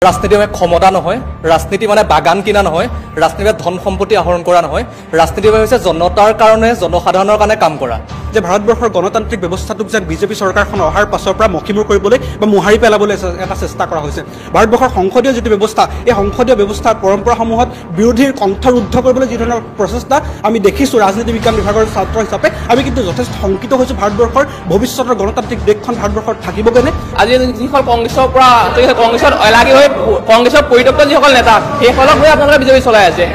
ৰাজনীতি মানে ক্ষমতা নহয়, ৰাজনীতি মানে বাগান কিনা নহয়, ৰাজনীতি মানে ধন সম্পত্তি আহৰণ কৰা নহয়, ৰাজনীতি হৈছে জনতাৰ কাৰণে জনসাধাৰণৰ কাৰণে কাম কৰা। যে ভাৰতবৰ্ষৰ গণতান্ত্ৰিক ব্যৱস্থাটোক যেন বিজেপি চৰকাৰখন অহাৰ পাছৰ পৰা মষিমূৰ কৰিবলৈ বা মোহাৰি পেলাবলৈ এটা চেষ্টা কৰা হৈছে। ভাৰতবৰ্ষৰ সংসদীয় যিটো ব্যৱস্থা, এই সংসদীয় ব্যৱস্থাৰ পৰম্পৰাসমূহত বিৰোধীৰ কণ্ঠৰুদ্ধ কৰিবলৈ যি ধৰণৰ প্ৰচেষ্টা আমি দেখিছোঁ ৰাজনীতি বিজ্ঞান বিভাগৰ ছাত্ৰ হিচাপে, আমি কিন্তু যথেষ্ট শংকিত হৈছোঁ ভাৰতবৰ্ষৰ ভৱিষ্যতৰ গণতান্ত্ৰিক দেশখন ভাৰতবৰ্ষত থাকিবগৈনে। আজি যিসকল কংগ্ৰেছৰ পৰা কংগ্ৰেছত এলাগী হৈ কংগ্ৰেছৰ পৰিত্যক্ত যিসকল নেতা সেইসকলক হৈ আপোনালোকে বিজেপি চলাই আছে।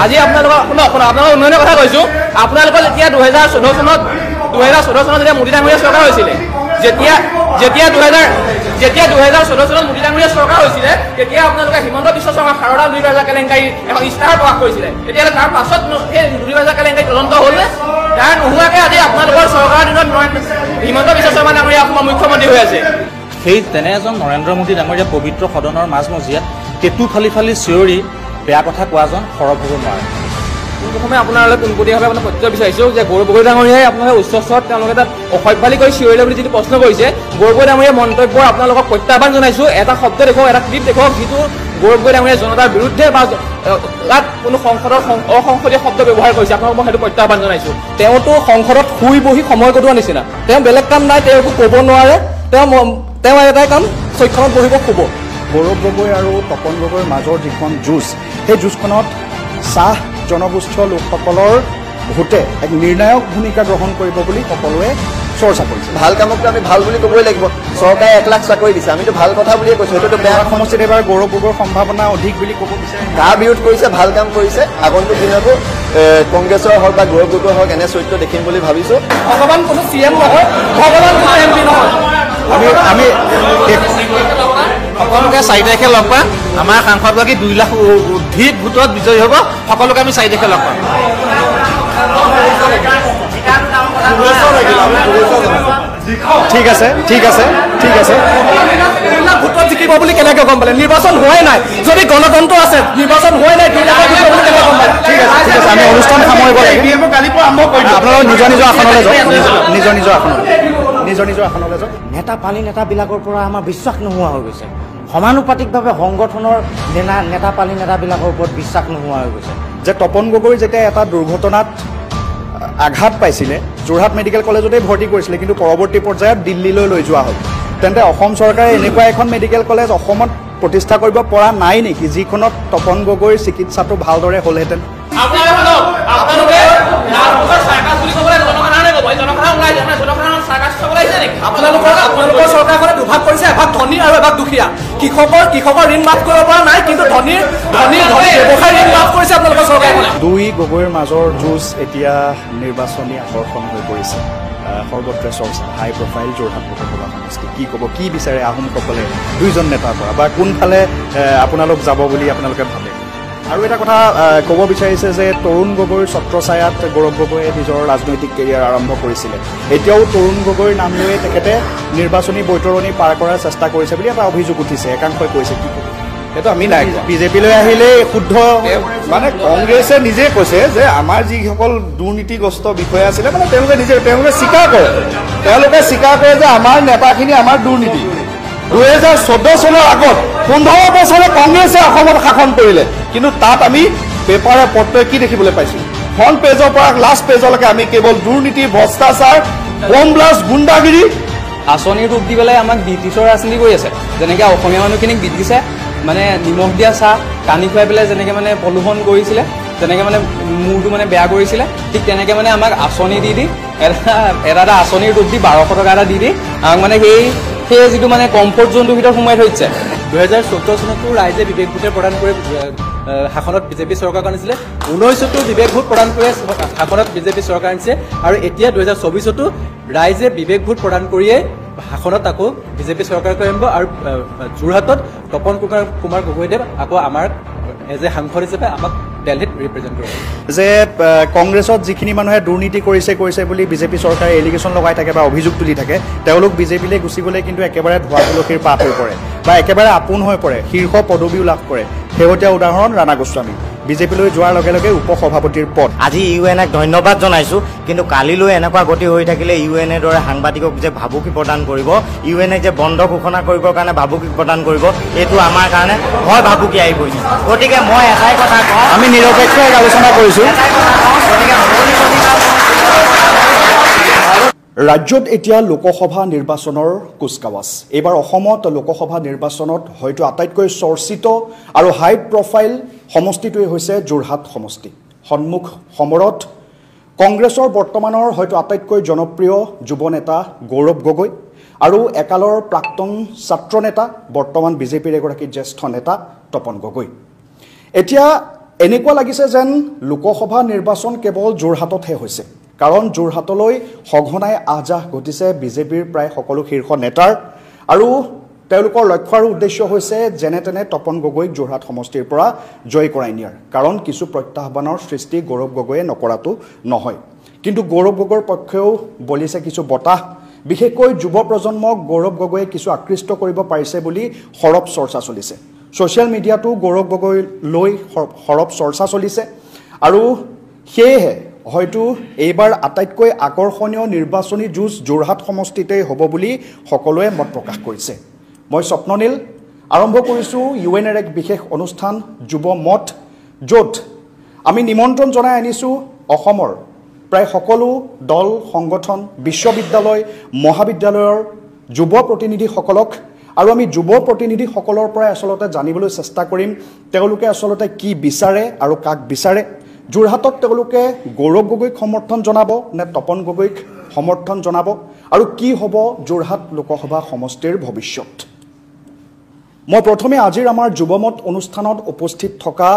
আজি আপোনালোকৰ আপোনালোকৰ উন্নয়নৰ কথা কৈছোঁ। আপোনালোকৰ যেতিয়া 2014 চনত যেতিয়া মোদী ডাঙৰীয়া চৰকাৰ হৈছিলে, যেতিয়া 2014 চনত মোদী ডাঙৰীয়া চৰকাৰ হৈছিলে, তেতিয়া আপোনালোকে হিমন্ত বিশ্ব শৰ্মা সাৰদা দুৰ্নীতি কেলেংকাৰী এখন ইস্তাহাৰ প্ৰকাশ কৰিছিলে। তেতিয়াহ'লে তাৰ পাছত সেই দুৰ্নীতি কেলেংকাৰী তদন্ত হ'লনে? তাৰ নোহোৱাকৈ আজি আপোনালোকৰ চৰকাৰৰ দিনত হিমন্ত বিশ্ব শৰ্মা ডাঙৰীয়া অসমৰ মুখ্যমন্ত্ৰী হৈ আছে। সেই তেনে এজন নৰেন্দ্ৰ মোদী ডাঙৰীয়া পবিত্ৰ সদনৰ মাজমজিয়াত টেটু ফালি ফালি চিঞৰি বেয়া কথা কোৱাজন সৰব হ'ব নোৱাৰে। প্ৰথমে আপোনালোকে পোনপটীয়াভাৱে আপোনাৰ সত্য বিচাৰিছোঁ যে গৌৰৱ গগৈ ডাঙৰীয়াই আপোনালোকে উচ্চ স্তৰত তেওঁলোকে তাত অসভ্যালি কৰি চিঞৰিলে বুলি যিটো প্ৰশ্ন কৰিছে, গৌৰৱ গগৈ ডাঙৰীয়া মন্তব্যৰ আপোনালোকক প্ৰত্যাহ্বান জনাইছোঁ। এটা শব্দ দেখুৱাওক, এটা ক্লিপ দেখুৱাওক যিটো গৌৰৱ গগৈ ডাঙৰীয়া জনতাৰ বিৰুদ্ধে বা তাত কোনো সংসদৰ অসংসদীয় শব্দ ব্যৱহাৰ কৰিছে। আপোনালোকক মই সেইটো প্ৰত্যাহ্বান জনাইছোঁ। তেওঁতো সংসদত শুই বহি সময় কটোৱা নিচিনা, তেওঁ বেলেগ কাম নাই, তেওঁ একো ক'ব নোৱাৰে, তেওঁ এটাই কাম চৈখনত বহিব শুব। গৌৰৱ গগৈ আৰু তপন গগৈৰ মাজৰ যিখন যুঁজ, সেই যুঁজখনত চাহ জনগোষ্ঠীয় লোকসকলৰ ভোটে এক নিৰ্ণায়ক ভূমিকা গ্ৰহণ কৰিব বুলি সকলোৱে চৰ্চা কৰিছে। ভাল কামকতো আমি ভাল বুলি ক'বই লাগিব। চৰকাৰে 1 লাখ চাকৰি দিছে, আমিতো ভাল কথা বুলিয়ে কৈছোঁ। সেইটোতো বেয়া সমষ্টিত এইবাৰ গৌৰৱ গগৈৰ সম্ভাৱনা অধিক বুলি ক'ব বিচাৰে। কাৰ বিৰোধ কৰিছে, ভাল কাম কৰিছে। আগন্তুক দিনতো কংগ্ৰেছৰ হওক বা গৌৰৱ গগৈ হওক এনে চৰিত্ৰ দেখিম বুলি ভাবিছোঁ। ভগৱান কোনো CM নহয়, ভগৱান কোনো MP নহয়। আমি সকলোকে 4 তাৰিখে লগ পাম। আমাৰ সাংসদগৰাকী 2 লাখ অধিক ভোটত বিজয়ী হ'ব। সকলোকে আমি 4 তাৰিখে লগ পাম। ঠিক আছে। ভোটত জিকিব বুলি কেনেকৈ গম পালে? নিৰ্বাচন হোৱাই নাই। যদি গণতন্ত্ৰ আছে, নিৰ্বাচন হোৱাই নাই, 2 লাখৰ ভোট বুলি কেনেকৈ গম পালে? ঠিক আছে, আমি অনুষ্ঠান সামৰিব লাগে। আপোনালোক নিজৰ আসনলৈ যাওক, নিজৰ আসনলৈ যাওক। নেতাবিলাকৰ পৰা আমাৰ বিশ্বাস নোহোৱা হৈ গৈছে। সমানুপাতিকভাৱে সংগঠনৰ নেতাবিলাকৰ ওপৰত বিশ্বাস নোহোৱা হৈ গৈছে। যে তপন গগৈ যেতিয়া এটা দুৰ্ঘটনাত আঘাত পাইছিলে, যোৰহাট মেডিকেল কলেজতেই ভৰ্তি কৰিছিলে, কিন্তু পৰৱৰ্তী পৰ্যায়ত দিল্লীলৈ লৈ যোৱা হ'ল। তেন্তে অসম চৰকাৰে এনেকুৱা এখন মেডিকেল কলেজ অসমত প্ৰতিষ্ঠা কৰিব পৰা নাই নেকি, যিখনত তপন গগৈৰ চিকিৎসাটো ভালদৰে হ'লহেঁতেন? আপোনালোকৰ চৰকাৰখনে দুভাগ কৰিছে, এভাগ ধনী আৰু এভাগ দুখীয়া। কৃষকৰ ঋণ মাফ কৰিব পৰা নাই, কিন্তু ধনী ব্যৱসায়ী ঋণ মাফ কৰিছে আপোনালোকৰ চৰকাৰখনে। দুই গগৈৰ মাজৰ যুঁজ এতিয়া নিৰ্বাচনী আকৰ্ষণ হৈ পৰিছে। সৰ্বত্ৰে চৰ্চা, হাই প্ৰফাইল যোৰহাট লোকসভা সমষ্টি। কি ক'ব, কি বিচাৰে আহোমসকলে দুইজন নেতাৰ পৰা, বা কোনফালে আপোনালোক যাব বুলি আপোনালোকে ভাবে? আৰু এটা কথা ক'ব বিচাৰিছে যে তৰুণ গগৈৰ ছত্ৰছায়াত গৌৰৱ গগৈয়ে নিজৰ ৰাজনৈতিক কেৰিয়াৰ আৰম্ভ কৰিছিলে। এতিয়াও তৰুণ গগৈৰ নাম লৈয়ে তেখেতে নিৰ্বাচনী বৈতৰণি পাৰ কৰাৰ চেষ্টা কৰিছে বুলি এটা অভিযোগ উঠিছে। একাংশই কৈছে, কি ক'ব? সেইটো আমি নাই। বিজেপিলৈ আহিলেই শুদ্ধ, মানে কংগ্ৰেছে নিজে কৈছে যে আমাৰ যিসকল দুৰ্নীতিগ্ৰস্ত বিষয়া আছিলে, মানে তেওঁলোকে স্বীকাৰ কৰে যে আমাৰ নেতাখিনি আমাৰ দুৰ্নীতি। 2014 চনৰ আগত 15 বছৰে কংগ্ৰেছে অসমত শাসন কৰিলে, কিন্তু তাত আমি পেপাৰে পত্ৰই কি দেখিবলৈ পাইছোঁ? ফ্ৰণ্ট পেজৰ পৰা লাষ্ট পেজলৈকে আমি কেৱল দুৰ্নীতি, ভ্ৰষ্টাচাৰ, বম ব্লাষ্ট, গুণ্ডাগিৰি। আঁচনিৰ ৰূপ দি পেলাই আমাক ব্ৰিটিছৰ ৰাজনীতি কৰি আছে। যেনেকৈ অসমীয়া মানুহখিনিক ব্ৰিটিছে মানে নিমখ দিয়া চাহ কানি খুৱাই পেলাই যেনেকৈ মানে প্ৰলোভন কৰিছিলে, তেনেকৈ মানে মূৰটো মানে বেয়া কৰিছিলে, ঠিক তেনেকৈ মানে আমাক আঁচনি দি এটা আঁচনিৰ ৰূপ দি 1200 টকা এটা দি আমাক মানে সেই যিটো মানে কমফৰ্ট জোনটোৰ ভিতৰত সোমাই থৈ দিছে। 2014 চনতো ৰাইজে বিবেক ভোটে প্ৰদান কৰি শাসনত বিজেপি চৰকাৰখন আনিছিলে। 19তো বিবেক ভোট প্ৰদান কৰি শাসনত বিজেপি চৰকাৰ আনিছে, আৰু এতিয়া 2024তো ৰাইজে বিবেক ভোট প্ৰদান কৰিয়ে শাসনত আকৌ বিজেপি চৰকাৰকৈ আনিব। আৰু যোৰহাটত তপন কুমাৰ গগৈদেৱ আকৌ আমাৰ এজ এ সাংসদ হিচাপে আমাক দিল্লীত ৰিপ্ৰেজেণ্ট কৰিব। যে কংগ্ৰেছত যিখিনি মানুহে দুৰ্নীতি কৰিছে বুলি বিজেপি চৰকাৰে এলিগেশ্যন লগাই থাকে বা অভিযোগ তুলি থাকে, তেওঁলোক বিজেপিলৈ গুচি গ'লে কিন্তু একেবাৰে ধোৱা তুলসীৰ পাত হৈ পৰে বা একেবাৰে আপোন হৈ পৰে, শীৰ্ষ পদবীও লাভ কৰে। শেহতীয়া উদাহৰণ ৰাণা গোস্বামী। বিজেপিলৈ যোৱাৰ লগে লগে উপসভাপতিৰ পদ। আজি ইউএনক ধন্যবাদ জনাইছোঁ, কিন্তু কালিলৈ এনেকুৱা গতি হৈ থাকিলে ইউএনৰ দৰে সাংবাদিকক যে ভাবুকি প্ৰদান কৰিব, ইউএনে যে বন্ধ ঘোষণা কৰিবৰ কাৰণে ভাবুকি প্ৰদান কৰিব, এইটো আমাৰ কাৰণে হয় ভাবুকি আহি পৰিছে। গতিকে মই এটাই কথা কওঁ, আমি নিৰপেক্ষ আলোচনা কৰিছোঁ। ৰাজ্যত এতিয়া লোকসভা নিৰ্বাচনৰ কুচকাৱাজ। এইবাৰ অসমত লোকসভা নিৰ্বাচনত হয়তো আটাইতকৈ চৰ্চিত আৰু হাই প্ৰফাইল সমষ্টিটোৱেই হৈছে যোৰহাট সমষ্টি। সন্মুখ সমৰত কংগ্ৰেছৰ বৰ্তমানৰ হয়তো আটাইতকৈ জনপ্ৰিয় যুৱ নেতা গৌৰৱ গগৈ আৰু একালৰ প্ৰাক্তন ছাত্ৰ নেতা বৰ্তমান বিজেপিৰ এগৰাকী জ্যেষ্ঠ নেতা তপন গগৈ। এতিয়া এনেকুৱা লাগিছে যেন লোকসভা নিৰ্বাচন কেৱল যোৰহাটতহে হৈছে, কাৰণ যোৰহাটলৈ সঘনাই আহযাহ ঘটিছে বিজেপিৰ প্ৰায় সকলো শীৰ্ষ নেতাৰ, আৰু তেওঁলোকৰ লক্ষ্য আৰু উদ্দেশ্য হৈছে যেনে তেনে তপন গগৈক যোৰহাট সমষ্টিৰ পৰা জয় কৰাই নিয়াৰ। কাৰণ কিছু প্ৰত্যাহ্বানৰ সৃষ্টি গৌৰৱ গগৈয়ে নকৰাটো নহয়, কিন্তু গৌৰৱ গগৈৰ পক্ষেও বলিছে কিছু বতাহ। বিশেষকৈ যুৱ প্ৰজন্মক গৌৰৱ গগৈয়ে কিছু আকৃষ্ট কৰিব পাৰিছে বুলি সৰব চৰ্চা চলিছে। ছ'চিয়েল মিডিয়াতো গৌৰৱ গগৈ লৈ সৰব চৰ্চা চলিছে, আৰু সেয়েহে হয়তো এইবাৰ আটাইতকৈ আকৰ্ষণীয় নিৰ্বাচনী যুঁজ যোৰহাট সমষ্টিতেই হ'ব বুলি সকলোৱে মত প্ৰকাশ কৰিছে। মই স্বপ্ননীল আৰম্ভ কৰিছোঁ ইউএনৰ এক বিশেষ অনুষ্ঠান যুৱ মত, য'ত আমি নিমন্ত্ৰণ জনাই আনিছোঁ অসমৰ প্ৰায় সকলো দল সংগঠন, বিশ্ববিদ্যালয়, মহাবিদ্যালয়ৰ যুৱ প্ৰতিনিধিসকলক, আৰু আমি যুৱ প্ৰতিনিধিসকলৰ পৰাই আচলতে জানিবলৈ চেষ্টা কৰিম তেওঁলোকে আচলতে কি বিচাৰে আৰু কাক বিচাৰে। যোৰহাটত তেওঁলোকে গৌৰৱ গগৈক সমৰ্থন জনাব নে তপন গগৈক সমৰ্থন জনাব, আৰু কি হ'ব যোৰহাট লোকসভা সমষ্টিৰ ভৱিষ্যত। মই প্ৰথমে আজিৰ আমাৰ যুৱমত অনুষ্ঠানত উপস্থিত থকা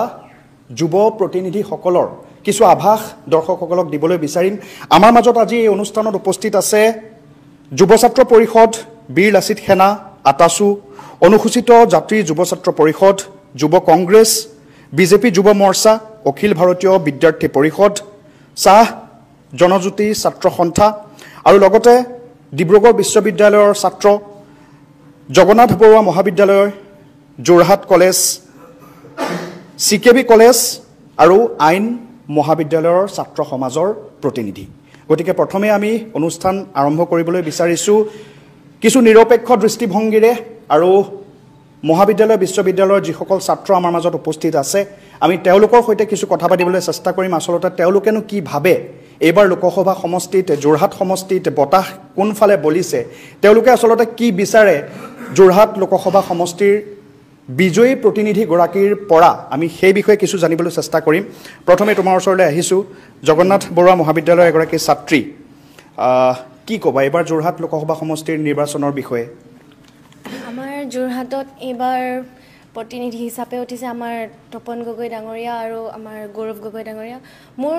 যুৱ প্ৰতিনিধিসকলৰ কিছু আভাস দৰ্শকসকলক দিবলৈ বিচাৰিম। আমাৰ মাজত আজি এই অনুষ্ঠানত উপস্থিত আছে যুৱ ছাত্ৰ পৰিষদ, বীৰ লাচিত সেনা, আটাচু, অনুসূচিত জাতি যুৱ ছাত্ৰ পৰিষদ, যুৱ কংগ্ৰেছ, বিজেপি যুৱ মৰ্চা, অখিল ভাৰতীয় বিদ্যাৰ্থী পৰিষদ, চাহ জনজ্যোতি ছাত্ৰ সন্থা, আৰু লগতে ডিব্ৰুগড় বিশ্ববিদ্যালয়ৰ ছাত্ৰ, জগন্নাথ বৰুৱা মহাবিদ্যালয়, যোৰহাট কলেজ, CKB কলেজ আৰু আইন মহাবিদ্যালয়ৰ ছাত্ৰ সমাজৰ প্ৰতিনিধি। গতিকে প্ৰথমে আমি অনুষ্ঠান আৰম্ভ কৰিবলৈ বিচাৰিছোঁ কিছু নিৰপেক্ষ দৃষ্টিভংগীৰে, আৰু মহাবিদ্যালয় বিশ্ববিদ্যালয়ৰ যিসকল ছাত্ৰ আমাৰ মাজত উপস্থিত আছে আমি তেওঁলোকৰ সৈতে কিছু কথা পাতিবলৈ চেষ্টা কৰিম। আচলতে তেওঁলোকেনো কি ভাবে এইবাৰ লোকসভা সমষ্টিত, যোৰহাট সমষ্টিত বতাহ কোনফালে বলিছে, তেওঁলোকে আচলতে কি বিচাৰে যোৰহাট লোকসভা সমষ্টিৰ বিজয়ী প্ৰতিনিধিগৰাকীৰ পৰা, আমি সেই বিষয়ে কিছু জানিবলৈ চেষ্টা কৰিম। প্ৰথমে তোমাৰ ওচৰলৈ আহিছোঁ, জগন্নাথ বৰুৱা মহাবিদ্যালয়ৰ এগৰাকী ছাত্ৰী, কি ক'বা এইবাৰ যোৰহাট লোকসভা সমষ্টিৰ নিৰ্বাচনৰ বিষয়ে? আমাৰ যোৰহাটত এইবাৰ প্ৰতিনিধি হিচাপে উঠিছে আমাৰ তপন গগৈ ডাঙৰীয়া আৰু আমাৰ গৌৰৱ গগৈ ডাঙৰীয়া। মোৰ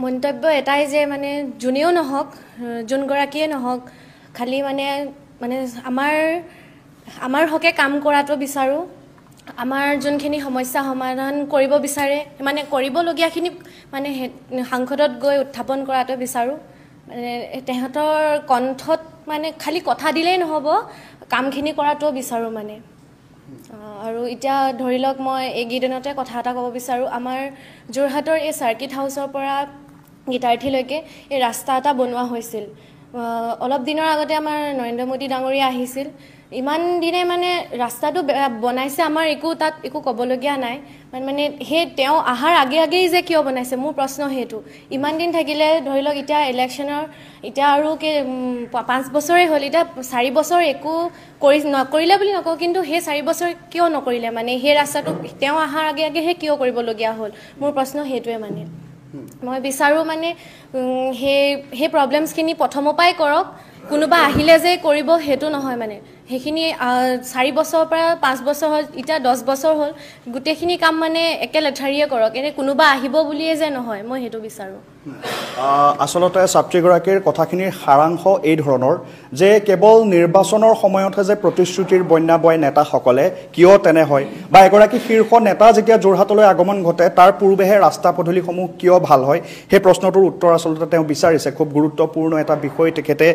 মন্তব্য এটাই যে মানে যোনেও নহওক, যোনগৰাকীয়ে নহওক, খালি মানে আমাৰ হকে কাম কৰাটো বিচাৰোঁ। আমাৰ যোনখিনি সমস্যা সমাধান কৰিব বিচাৰে, মানে কৰিবলগীয়াখিনি মানে সাংসদত গৈ উত্থাপন কৰাটো বিচাৰোঁ। মানে তেহঁতৰ কণ্ঠত মানে খালি কথা দিলেই নহ'ব, কামখিনি কৰাটোও বিচাৰোঁ মানে। আৰু এতিয়া ধৰি লওক মই এইকেইদিনতে কথা এটা ক'ব বিচাৰোঁ, আমাৰ যোৰহাটৰ এই চাৰ্কিট হাউচৰ পৰা গীতাৰ্থীলৈকে এই ৰাস্তা এটা বনোৱা হৈছিল। অলপ দিনৰ আগতে আমাৰ নৰেন্দ্ৰ মোদী ডাঙৰীয়া আহিছিল, ইমান দিনে মানে ৰাস্তাটো বনাইছে, আমাৰ তাত একো ক'বলগীয়া নাই। মানে সেই তেওঁ অহাৰ আগেই যে কিয় বনাইছে, মোৰ প্ৰশ্ন সেইটো। ইমান দিন থাকিলে ধৰি লওক এতিয়া ইলেকশ্যনৰ এতিয়া আৰু 5 বছৰেই হ'ল, এতিয়া 4 বছৰ একো নকৰিলে বুলি নকওঁ, কিন্তু সেই 4 বছৰ কিয় নকৰিলে, মানে সেই ৰাস্তাটো তেওঁ অহাৰ আগেহে কিয় কৰিবলগীয়া হ'ল, মোৰ প্ৰশ্ন সেইটোৱে। মানে মই বিচাৰোঁ মানে সেই প্ৰব্লেমছখিনি প্ৰথমৰ পৰাই কৰক, কোনোবা আহিলে যে কৰিব সেইটো নহয়। মানে সেইখিনি 4 বছৰৰ পৰা 5 বছৰ হ'ল, এতিয়া 10 বছৰ হ'ল, গোটেইখিনি কাম মানে একে লেঠাৰিয়ে কৰক, এনে কোনোবা আহিব বুলিয়ে যে নহয়, মই সেইটো বিচাৰোঁ। আচলতে ছাত্ৰীগৰাকীৰ কথাখিনিৰ সাৰাংশ এই ধৰণৰ যে কেৱল নিৰ্বাচনৰ সময়তহে যে প্ৰতিশ্ৰুতিৰ বন্যা বয় নেতাসকলে, কিয় তেনে হয়, বা এগৰাকী শীৰ্ষ নেতা যেতিয়া যোৰহাটলৈ আগমন ঘটে তাৰ পূৰ্বেহে ৰাস্তা পদূলিসমূহ কিয় ভাল হয়, সেই প্ৰশ্নটোৰ উত্তৰ আচলতে তেওঁ বিচাৰিছে। খুব গুৰুত্বপূৰ্ণ এটা বিষয় তেখেতে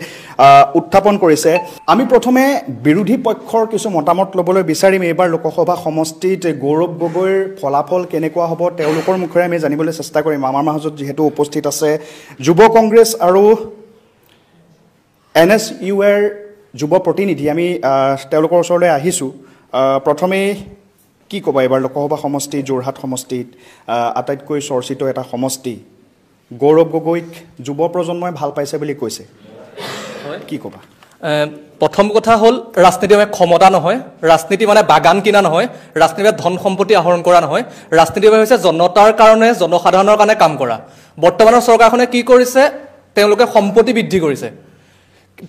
উত্থাপন কৰিছে। আমি প্ৰথমে বিৰোধী পক্ষৰ কিছু মতামত ল'বলৈ বিচাৰিম এইবাৰ লোকসভা সমষ্টিত গৌৰৱ গগৈৰ ফলাফল কেনেকুৱা হ'ব তেওঁলোকৰ মুখেৰে আমি জানিবলৈ চেষ্টা কৰিম আমাৰ মাজত যিহেতু উপস্থিত আছে যুৱ কংগ্ৰেছ আৰু NSUৰ যুৱ প্ৰতিনিধি আমি তেওঁলোকৰ ওচৰলৈ আহিছোঁ প্ৰথমে কি ক'বা এবাৰ লোকসভা সমষ্টি যোৰহাট সমষ্টিত আটাইতকৈ চৰ্চিত এটা সমষ্টি গৌৰৱ গগৈক যুৱ প্ৰজন্মই ভাল পাইছে বুলি কৈছে কি ক'বা প্ৰথম কথা হ'ল ৰাজনীতি মানে ক্ষমতা নহয় ৰাজনীতি মানে বাগান কিনা নহয় ৰাজনীতি মানে ধন সম্পত্তি আহৰণ কৰা নহয় ৰাজনীতি হৈছে জনতাৰ কাৰণে জনসাধাৰণৰ কাৰণে কাম কৰা বৰ্তমানৰ চৰকাৰখনে কি কৰিছে তেওঁলোকে সম্পত্তি বৃদ্ধি কৰিছে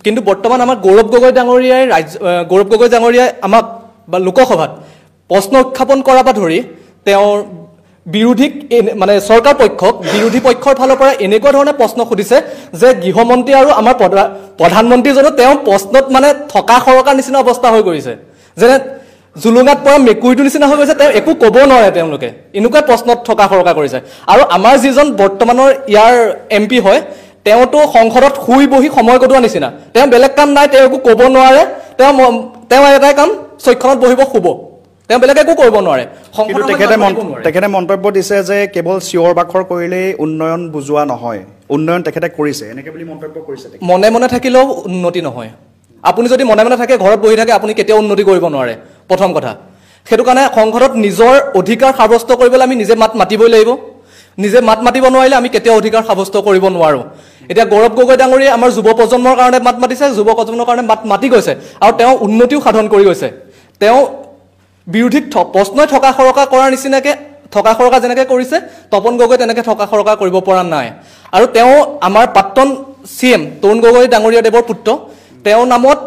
কিন্তু বৰ্তমান আমাৰ গৌৰৱ গগৈ ডাঙৰীয়াই আমাক বা লোকসভাত প্ৰশ্ন উত্থাপন কৰাৰ পৰা ধৰি তেওঁৰ বিৰোধীক মানে চৰকাৰ পক্ষক বিৰোধী পক্ষৰ ফালৰ পৰা এনেকুৱা ধৰণে প্ৰশ্ন সুধিছে যে গৃহমন্ত্ৰী আৰু আমাৰ প্ৰধানমন্ত্ৰীজনে তেওঁ প্ৰশ্নত মানে থকা সৰকাৰ নিচিনা অৱস্থা হৈ গৈছে যেনে জুলুঙাত পৰা মেকুৰীটোৰ নিচিনা হৈ গৈছে তেওঁ একো ক'ব নোৱাৰে তেওঁলোকে এনেকুৱা প্ৰশ্নত থকা সৰকাৰ কৰিছে আৰু আমাৰ যিজন বৰ্তমানৰ ইয়াৰ MP হয় তেওঁতো সংসদত শুই বহি সময় কটোৱা নিচিনা তেওঁ বেলেগ কাম নাই তেওঁ একো ক'ব নোৱাৰে তেওঁ এটাই কাম চৈখনত বহিব শুব তেওঁ বেলেগ একো কৰিব নোৱাৰে তেখেতে মন্তব্য দিছে যে কেৱল চিঞৰ বাখৰ কৰিলেই উন্নয়ন বুজোৱা নহয় উন্নয়ন তেখেতে কৰিছে এনেকৈ বুলি মন্তব্য কৰিছে মনে মনে থাকিলেও উন্নতি নহয় আপুনি যদি মনে মনে থাকে ঘৰত বহি থাকে আপুনি কেতিয়াও উন্নতি কৰিব নোৱাৰে প্ৰথম কথা সেইটো কাৰণে সংসদত নিজৰ অধিকাৰ সাব্যস্ত কৰিবলৈ আমি নিজে মাতিবই লাগিব নিজে মাতিব নোৱাৰিলে আমি কেতিয়াও অধিকাৰ সাব্যস্ত কৰিব নোৱাৰোঁ এতিয়া গৌৰৱ গগৈ ডাঙৰীয়াই আমাৰ যুৱ প্ৰজন্মৰ কাৰণে মাতিছে যুৱ প্ৰজন্মৰ কাৰণে মাতি গৈছে আৰু তেওঁ উন্নতিও সাধন কৰি গৈছে তেওঁ বিৰোধীক প্ৰশ্নই থকা সৰকা কৰাৰ নিচিনাকৈ থকা সৰকা যেনেকৈ কৰিছে তপন গগৈ তেনেকৈ থকা সৰকা কৰিব পৰা নাই আৰু তেওঁ আমাৰ প্ৰাক্তন CM তৰুণ গগৈ ডাঙৰীয়াদেৱৰ পুত্ৰ তেওঁৰ নামত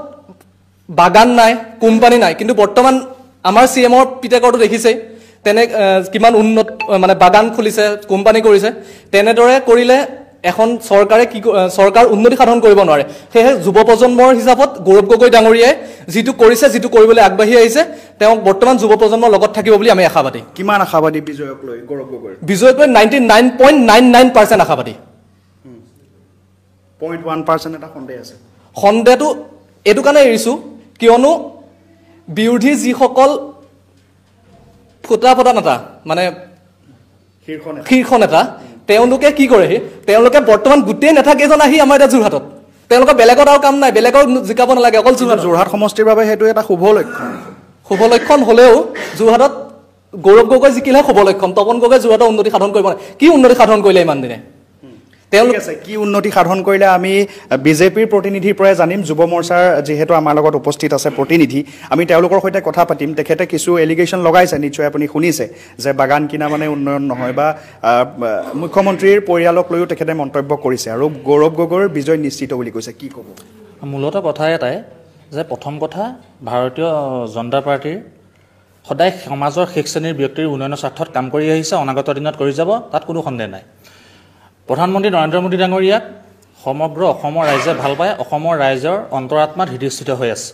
বাগান নাই কোম্পানী নাই কিন্তু বৰ্তমান আমাৰ CMৰ পিতেকৰটো দেখিছেই তেনে কিমান উন্নত মানে বাগান খুলিছে কোম্পানী কৰিছে তেনেদৰে কৰিলে এখন চৰকাৰে চৰকাৰ উন্নতি সাধন কৰিব নোৱাৰে সেয়ে যুৱ প্ৰজন্মৰ হিচাপত গৌৰৱ গগৈ ডাঙৰীয়াই যিটো কৰিছে যিটো কৰিবলৈ আগবাঢ়ি আহিছে তেওঁ বৰ্তমান যুৱ প্ৰজন্মৰ লগত থাকিব বুলি আমি আশাবাদী কিমান আশাবাদী বিজয়ক লৈ গৌৰৱ গগৈ বিজয়ক লৈ 99.99% আশাবাদী 0.1% এটা সন্দেহ আছে সন্দেহটো এইটো কাৰণে এৰিছোঁ কিয়নো বিৰোধী যিসকল ফুটা নেতা মানে শীৰ্ষ নেতা তেওঁলোকে কি কৰে তেওঁলোকে বৰ্তমান গোটেই নেতাকেইজন আহি আমাৰ এতিয়া যোৰহাটত তেওঁলোকৰ বেলেগত আৰু কাম নাই বেলেগক জিকাব নালাগে অকল যোৰহাট সমষ্টিৰ বাবে সেইটো এটা শুভ লক্ষণ হ'লেও যোৰহাটত গৌৰৱ গগৈ জিকিলেহে শুভ লক্ষণ তপন গগৈ যোৰহাটৰ উন্নতি সাধন কৰিব নোৱাৰে কি উন্নতি সাধন কৰিলে ইমান দিনে তেওঁলোক আছে কি উন্নতি সাধন কৰিলে আমি বিজেপিৰ প্ৰতিনিধিৰ পৰা জানিম যুৱ মৰ্চাৰ যিহেতু আমাৰ লগত উপস্থিত আছে প্ৰতিনিধি আমি তেওঁলোকৰ সৈতে কথা পাতিম তেখেতে কিছু এলিগেশ্যন লগাইছে নিশ্চয় আপুনি শুনিছে যে বাগান কিনা মানে উন্নয়ন নহয় বা মুখ্যমন্ত্ৰীৰ পৰিয়ালক লৈও তেখেতে মন্তব্য কৰিছে আৰু গৌৰৱ গগৈৰ বিজয় নিশ্চিত বুলি কৈছে কি ক'ব মূলতঃ কথা এটাই যে প্ৰথম কথা ভাৰতীয় জনতা পাৰ্টীৰ সদায় সমাজৰ শেষ শ্ৰেণীৰ ব্যক্তিৰ উন্নয়নৰ স্বাৰ্থত কাম কৰি আহিছে অনাগত দিনত কৰি যাব তাত কোনো সন্দেহ নাই প্ৰধানমন্ত্ৰী নৰেন্দ্ৰ মোদী ডাঙৰীয়াক সমগ্ৰ অসমৰ ৰাইজে ভাল পায় অসমৰ ৰাইজৰ অন্তৰাত্মাত হৃদয়স্থিত হৈ আছে